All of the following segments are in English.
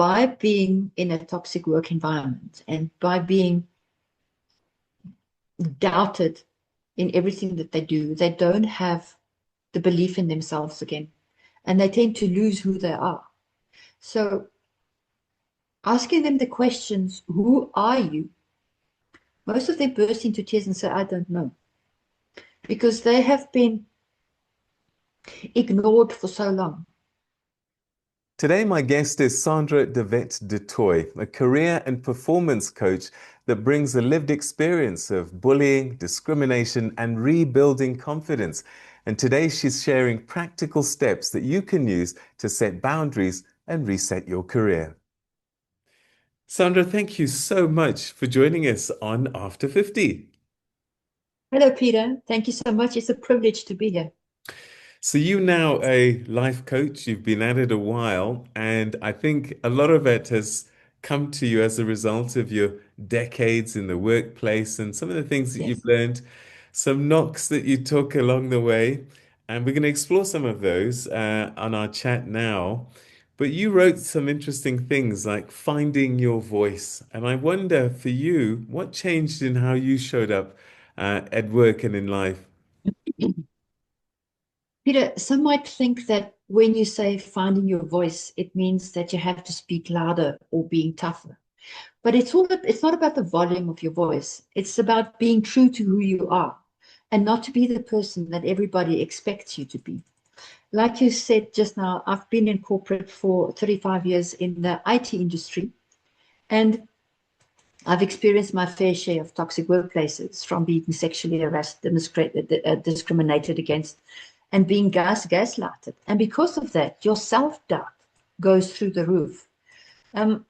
by being in a toxic work environment and by being doubted in everything that they do, they don't have the belief in themselves again, and they tend to lose who they are. So asking them the questions, who are you? Most of them burst into tears and say, I don't know, because they have been ignored for so long. Today, my guest is Sandra de Wet-du Toit, a career and performance coach that brings a lived experience of bullying, discrimination, and rebuilding confidence. And today, she's sharing practical steps that you can use to set boundaries and reset your career. Sandra, thank you so much for joining us on After 50. Hello, Peter. Thank you so much. It's a privilege to be here. So you now a life coach, you've been at it a while, and I think a lot of it has come to you as a result of your decades in the workplace and some of the things that you've Yes. learned, some knocks that you took along the way. And we're going to explore some of those on our chat now. But you wrote some interesting things like finding your voice. And I wonder for you, what changed in how you showed up at work and in life? Peter, some might think that when you say finding your voice, it means that you have to speak louder or being tougher. But it's not about the volume of your voice. It's about being true to who you are and not to be the person that everybody expects you to be. Like you said just now, I've been in corporate for 35 years in the IT industry, and I've experienced my fair share of toxic workplaces, from being sexually harassed, discriminated against, and being gaslighted. And because of that, your self-doubt goes through the roof. Um,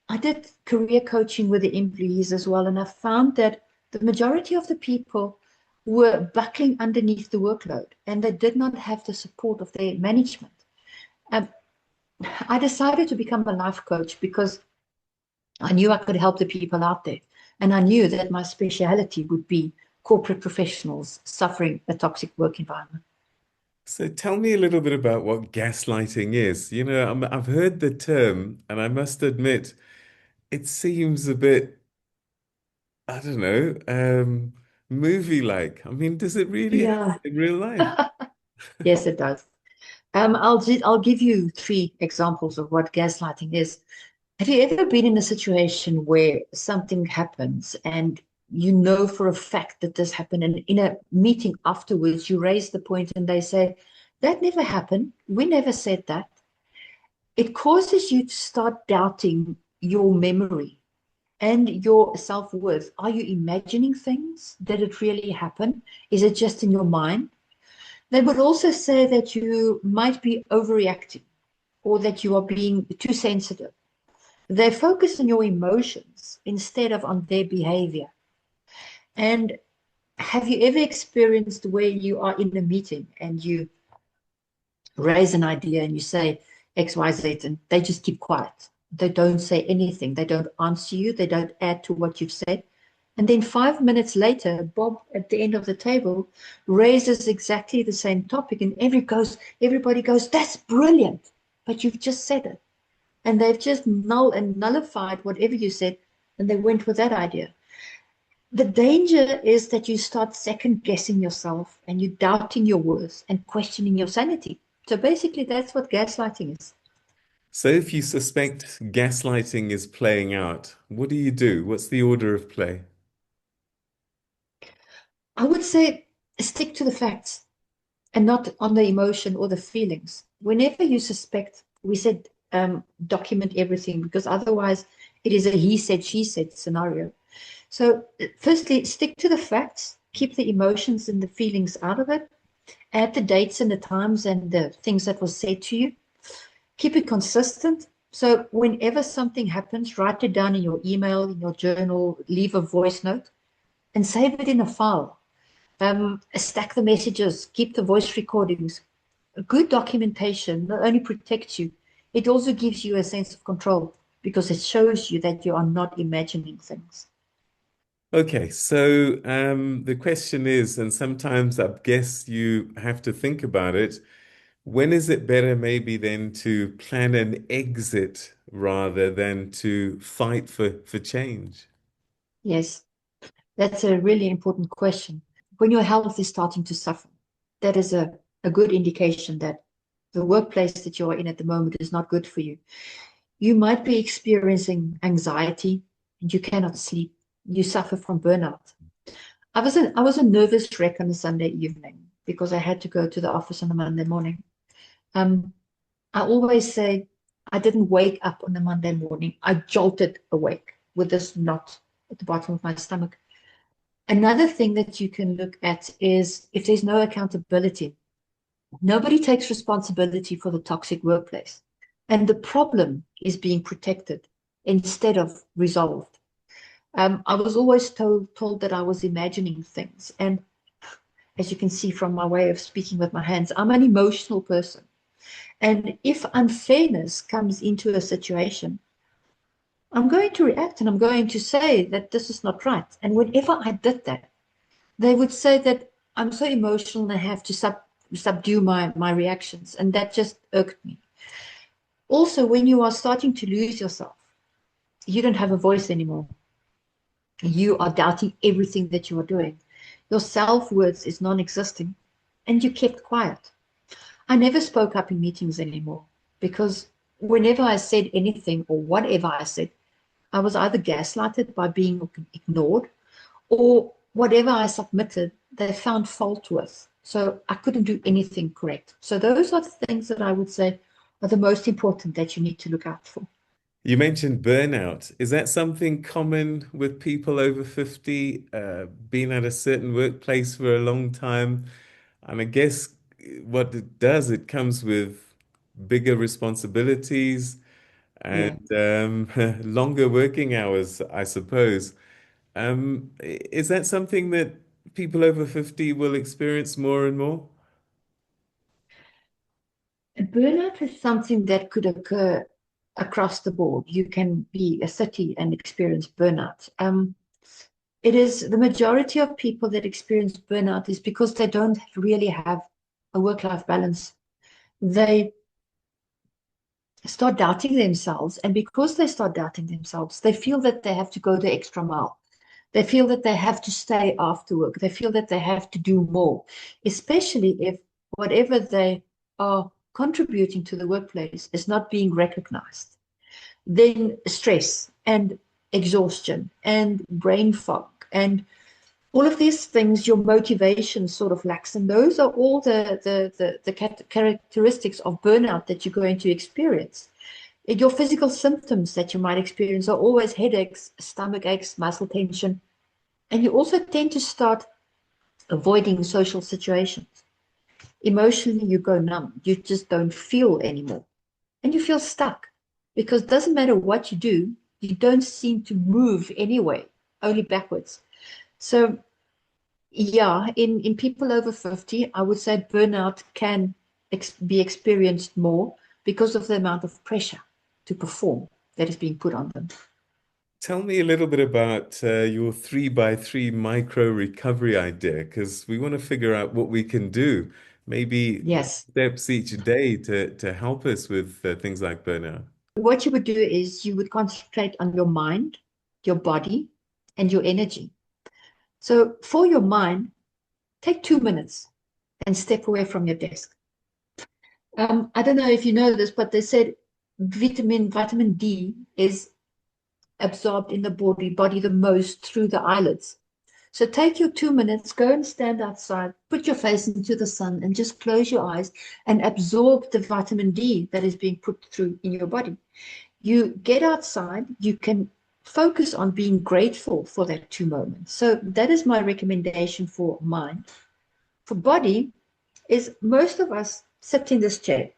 I did career coaching with the employees as well, and I found that the majority of the people were buckling underneath the workload, and they did not have the support of their management. Um, I decided to become a life coach because I knew I could help the people out there. And I knew that my speciality would be corporate professionals suffering a toxic work environment. So tell me a little bit about what gaslighting is. I've heard the term, and I must admit, it seems a bit, I don't know, movie-like. I mean, does it really happen Yeah, in real life? yes, it does. I'll give you three examples of what gaslighting is. Have you ever been in a situation where something happens and you know for a fact that this happened, and in a meeting afterwards you raise the point and they say, that never happened. We never said that. It causes you to start doubting your memory and your self-worth. Are you imagining things? Did it really happen? Is it just in your mind? They would also say that you might be overreacting or that you are being too sensitive. They focus on your emotions instead of on their behavior. And have you ever experienced where you are in a meeting and you raise an idea and you say XYZ and they just keep quiet? They don't say anything. They don't answer you. They don't add to what you've said. And then 5 minutes later, Bob at the end of the table raises exactly the same topic, and everybody goes, that's brilliant. But you've just said it. And they've just nullified whatever you said, and they went with that idea. The danger is that you start second guessing yourself and you doubting your worth and questioning your sanity. So basically, that's what gaslighting is. So if you suspect gaslighting is playing out, what do you do? What's the order of play? I would say stick to the facts and not on the emotion or the feelings. Whenever you suspect, we said document everything, because otherwise it is a he said, she said scenario. So, firstly, stick to the facts, keep the emotions and the feelings out of it, add the dates and the times and the things that was said to you, keep it consistent. So, whenever something happens, write it down in your email, in your journal, leave a voice note, and save it in a file. Stack the messages, keep the voice recordings. A good documentation not only protects you, it also gives you a sense of control because it shows you that you are not imagining things. Okay, so the question is, and sometimes I guess you have to think about it, When is it better maybe then to plan an exit rather than to fight for change? Yes, that's a really important question. When your health is starting to suffer, that is a good indication that the workplace that you're in at the moment is not good for you. You might be experiencing anxiety and you cannot sleep. You suffer from burnout. I was a nervous wreck on a Sunday evening because I had to go to the office on a Monday morning. Um, I always say I didn't wake up on a Monday morning. I jolted awake with this knot at the bottom of my stomach. Another thing that you can look at is if there's no accountability. Nobody takes responsibility for the toxic workplace. And the problem is being protected instead of resolved. I was always told that I was imagining things. And as you can see from my way of speaking with my hands, I'm an emotional person. And if unfairness comes into a situation, I'm going to react and I'm going to say that this is not right. And whenever I did that, they would say that I'm so emotional and I have to subdue my reactions. And that just irked me. Also, when you are starting to lose yourself, you don't have a voice anymore. You are doubting everything that you are doing. Your self-worth is non-existent and you kept quiet. I never spoke up in meetings anymore because whenever I said anything or whatever I said, I was either gaslighted by being ignored or whatever I submitted, they found fault with. So I couldn't do anything correct. So those are the things that I would say are the most important that you need to look out for. You mentioned burnout. Is that something common with people over 50, being at a certain workplace for a long time? And I guess what it does, it comes with bigger responsibilities Yeah. and longer working hours, I suppose. Is that something that people over 50 will experience more and more? Burnout is something that could occur across the board. You can be a city and experience burnout. It is the majority of people that experience burnout is because they don't really have a work-life balance. They start doubting themselves, and because they start doubting themselves, they feel that they have to go the extra mile. They feel that they have to stay after work. They feel that they have to do more, especially if whatever they are contributing to the workplace is not being recognized. Then stress and exhaustion and brain fog and all of these things, your motivation sort of lacks. And those are all the characteristics of burnout that you're going to experience. Your physical symptoms that you might experience are always headaches, stomach aches, muscle tension. And you also tend to start avoiding social situations. Emotionally, you go numb. You just don't feel anymore. And you feel stuck because it doesn't matter what you do, you don't seem to move anyway, only backwards. So yeah, in people over 50, I would say burnout can be experienced more because of the amount of pressure to perform that is being put on them. Tell me a little bit about your 3 by 3 micro recovery idea, because we want to figure out what we can do, maybe Yes. steps each day to help us with things like burnout. What you would do is you would concentrate on your mind, your body, and your energy. So for your mind, take 2 minutes and step away from your desk. I don't know if you know this, but they said vitamin D is absorbed in the body the most through the eyelids. So take your 2 minutes, go and stand outside, put your face into the sun and just close your eyes and absorb the vitamin D that is being put through in your body. You get outside, you can focus on being grateful for that 2 moments. So that is my recommendation for mind. For body is most of us sit in this chair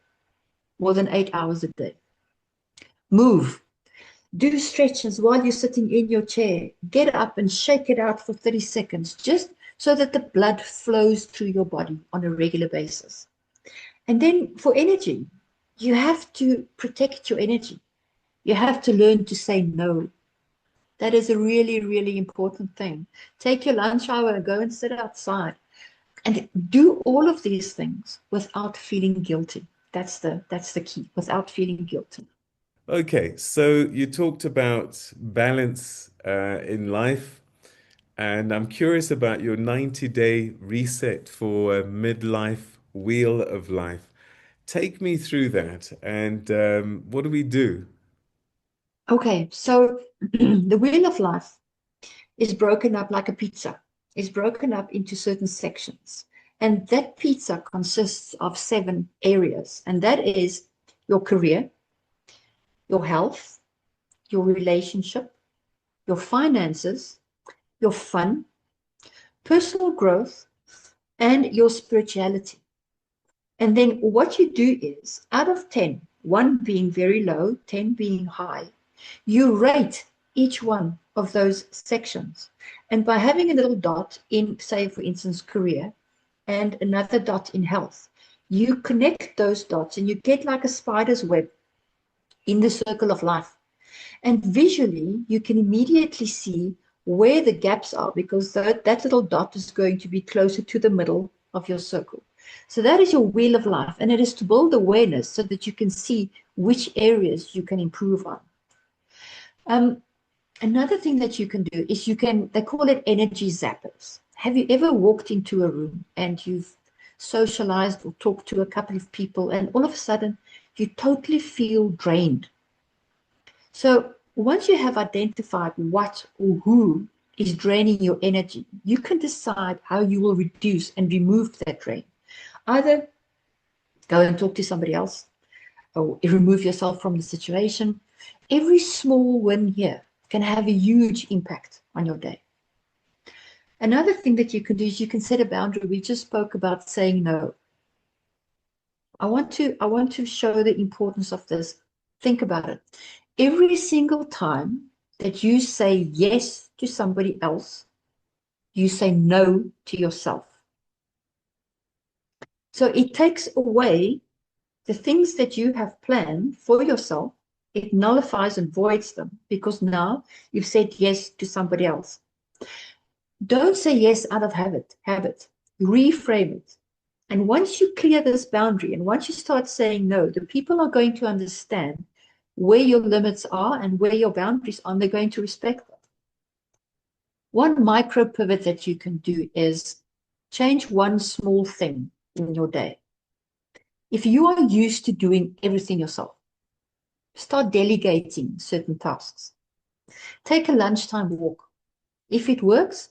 more than 8 hours a day. Move. Do stretches while you're sitting in your chair. Get up and shake it out for 30 seconds, just so that the blood flows through your body on a regular basis. And then for energy, you have to protect your energy. You have to learn to say no. That is a really, really important thing. Take your lunch hour and go and sit outside. And do all of these things without feeling guilty. That's the key, without feeling guilty. Okay, so you talked about balance in life, and I'm curious about your 90-day reset for a midlife wheel of life. Take me through that, and what do we do? Okay, so the wheel of life is broken up like a pizza. It's broken up into certain sections. And that pizza consists of 7 areas. And that is your career, your health, your relationship, your finances, your fun, personal growth, and your spirituality. And then what you do is, out of 10, 1 being very low, 10 being high, you rate each one of those sections. And by having a little dot in, say, for instance, career, and another dot in health, you connect those dots and you get like a spider's web in the circle of life. And visually, you can immediately see where the gaps are, because that little dot is going to be closer to the middle of your circle. So that is your wheel of life, and it is to build awareness so that you can see which areas you can improve on. Another thing that you can do is they call it energy zappers. Have you ever walked into a room and you've socialized or talked to a couple of people, and all of a sudden you totally feel drained? So once you have identified what or who is draining your energy, you can decide how you will reduce and remove that drain. Either go and talk to somebody else or remove yourself from the situation. Every small win here can have a huge impact on your day. Another thing that you can do is you can set a boundary. We just spoke about saying no. I want to show the importance of this. Think about it. Every single time that you say yes to somebody else, you say no to yourself. So it takes away the things that you have planned for yourself. It nullifies and voids them, because now you've said yes to somebody else. Don't say yes out of habit. Reframe it. And once you clear this boundary and once you start saying no, the people are going to understand where your limits are and where your boundaries are, and they're going to respect that. One micro pivot that you can do is change one small thing in your day. If you are used to doing everything yourself, start delegating certain tasks. Take a lunchtime walk. If it works,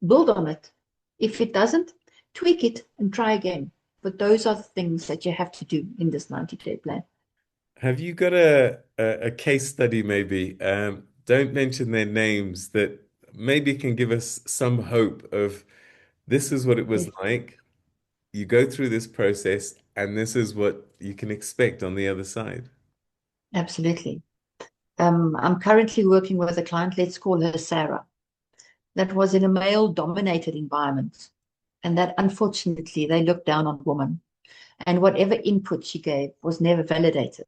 build on it. If it doesn't, tweak it and try again. But those are the things that you have to do in this 90-day plan. Have you got a case study maybe? Don't mention their names, that maybe can give us some hope of this is what it was Yes, like. You go through this process, and this is what you can expect on the other side. absolutely. I'm currently working with a client, let's call her Sarah, that was in a male-dominated environment. And that unfortunately, they looked down on women. And whatever input she gave was never validated.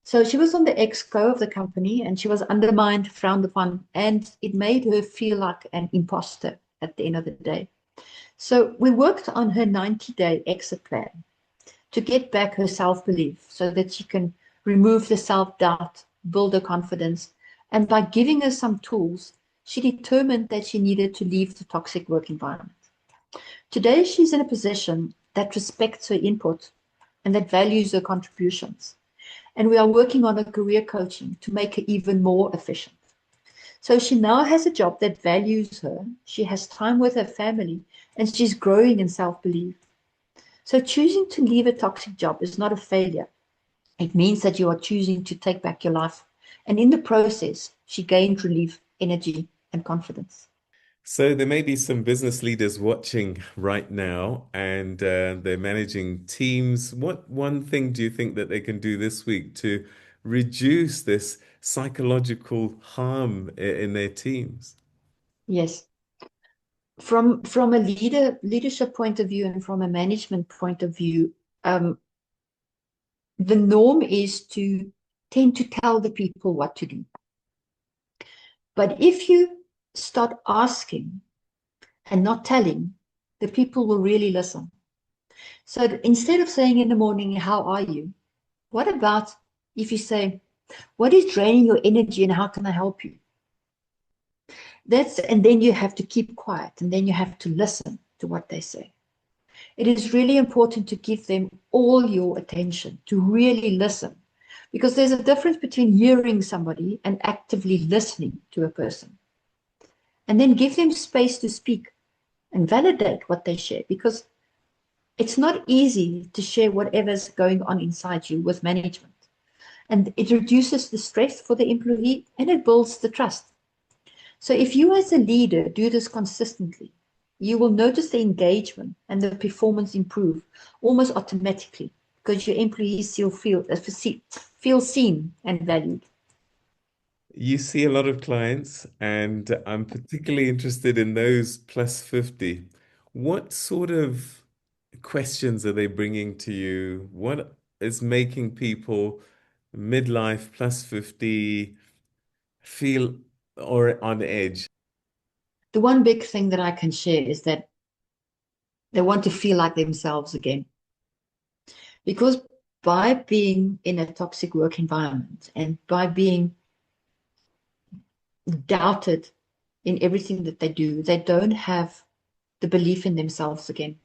So she was on the exco of the company and she was undermined, frowned upon, and it made her feel like an imposter at the end of the day. So we worked on her 90-day exit plan to get back her self-belief so that she can remove the self-doubt, build her confidence. And by giving her some tools, she determined that she needed to leave the toxic work environment. Today, she's in a position that respects her input and that values her contributions. And we are working on a career coaching to make her even more efficient. So she now has a job that values her. She has time with her family and she's growing in self-belief. So choosing to leave a toxic job is not a failure. It means that you are choosing to take back your life. And in the process, she gained relief, energy, and confidence. So there may be some business leaders watching right now, and they're managing teams. What one thing do you think that they can do this week to reduce this psychological harm in their teams? Yes. From a leadership point of view and from a management point of view, the norm is to tend to tell the people what to do. But if you start asking and not telling, the people will really listen. So instead of saying in the morning, how are you? What about if you say, what is draining your energy and how can I help you? And then you have to keep quiet and then you have to listen to what they say. It is really important to give them all your attention, to really listen, because there's a difference between hearing somebody and actively listening to a person. And then give them space to speak and validate what they share, because it's not easy to share whatever's going on inside you with management. And it reduces the stress for the employee and it builds the trust. So if you as a leader do this consistently, you will notice the engagement and the performance improve almost automatically because your employees feel seen and valued. You see a lot of clients, and I'm particularly interested in those plus 50. What sort of questions are they bringing to you? What is making people midlife plus 50 feel or on edge? The one big thing that I can share is that they want to feel like themselves again. Because by being in a toxic work environment and by being doubted in everything that they do, they don't have the belief in themselves again.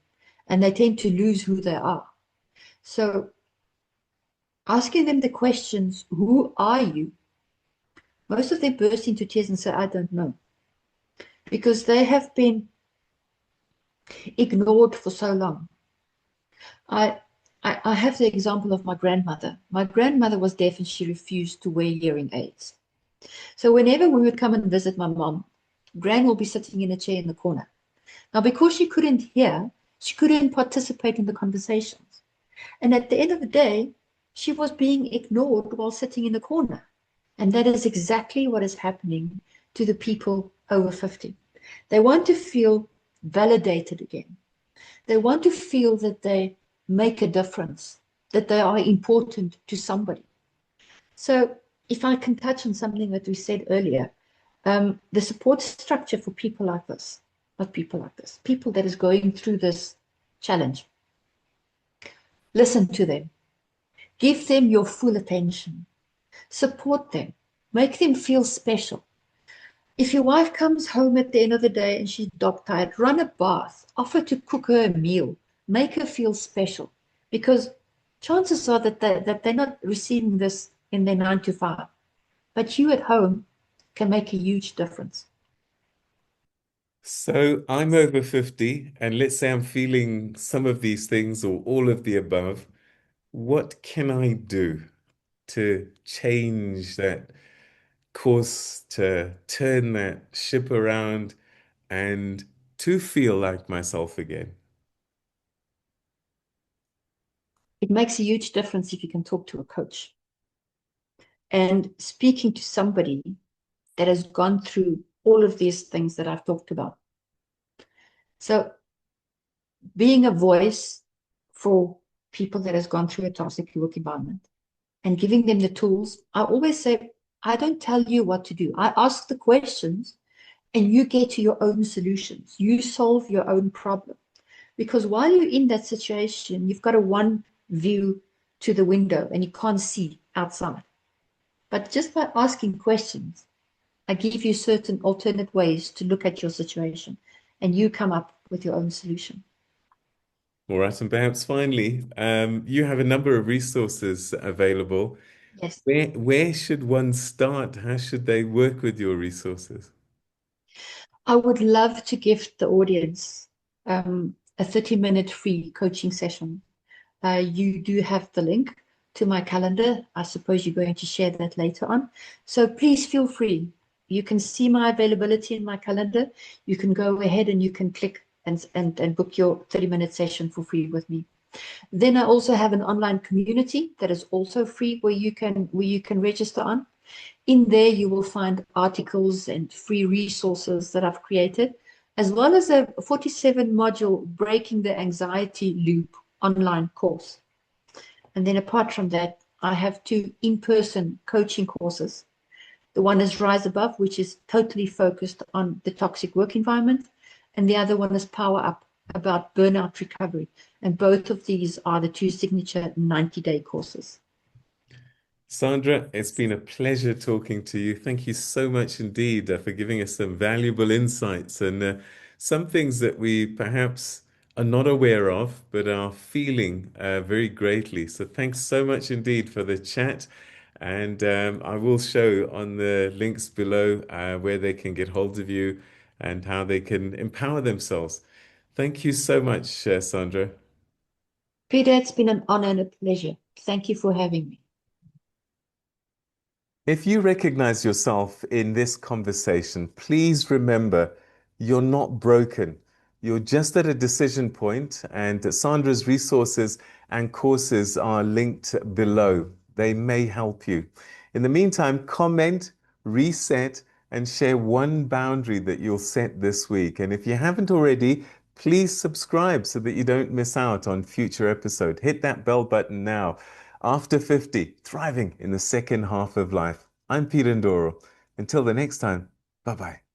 And they tend to lose who they are. So asking them the questions, who are you? Most of them burst into tears and say, I don't know. Because they have been ignored for so long. I have the example of my grandmother. My grandmother was deaf and she refused to wear hearing aids. So whenever we would come and visit my mom, Gran will be sitting in a chair in the corner. Now, because she couldn't hear, she couldn't participate in the conversations. And at the end of the day, she was being ignored while sitting in the corner. And that is exactly what is happening to the people over 50. They want to feel validated again. They want to feel that they make a difference, that they are important to somebody. So if I can touch on something that we said earlier, the support structure for people like this, not people like this, people that is going through this challenge. Listen to them. Give them your full attention. Support them. Make them feel special. If your wife comes home at the end of the day and she's dog-tired, run a bath, offer to cook her a meal, make her feel special, because chances are that they're not receiving this in their 9 to 5. But you at home can make a huge difference. So I'm over 50, and let's say I'm feeling some of these things or all of the above. What can I do to change that course, to turn that ship around and to feel like myself again? It makes a huge difference if you can talk to a coach. And speaking to somebody that has gone through all of these things that I've talked about. So being a voice for people that has gone through a toxic work environment and giving them the tools. I always say, I don't tell you what to do. I ask the questions and you get to your own solutions. You solve your own problem. Because while you're in that situation, you've got a one view to the window and you can't see outside. But just by asking questions, I give you certain alternate ways to look at your situation and you come up with your own solution. All right, and perhaps finally, you have a number of resources available. Yes. Where should one start? How should they work with your resources? I would love to give the audience a 30-minute free coaching session. You do have the link to my calendar. I suppose you're going to share that later on. So please feel free. You can see my availability in my calendar. You can go ahead and you can click and book your 30-minute session for free with me. Then I also have an online community that is also free where you can register on. In there, you will find articles and free resources that I've created, as well as a 47-module Breaking the Anxiety Loop online course. And then apart from that, I have 2 in-person coaching courses. The one is Rise Above, which is totally focused on the toxic work environment. And the other one is Power Up, about burnout recovery. And both of these are the two signature 90-day courses. Sandra, it's been a pleasure talking to you. Thank you so much indeed for giving us some valuable insights and some things that we perhaps are not aware of, but are feeling very greatly. So thanks so much indeed for the chat. And I will show on the links below where they can get hold of you and how they can empower themselves. Thank you so much, Sandra. Peter, it's been an honor and a pleasure. Thank you for having me. If you recognize yourself in this conversation, please remember you're not broken. You're just at a decision point, and Sandra's resources and courses are linked below. They may help you. In the meantime, comment, reset, and share one boundary that you'll set this week. And if you haven't already, please subscribe so that you don't miss out on future episodes. Hit that bell button now. After 50, thriving in the second half of life. I'm Peter Ndoro. Until the next time, bye-bye.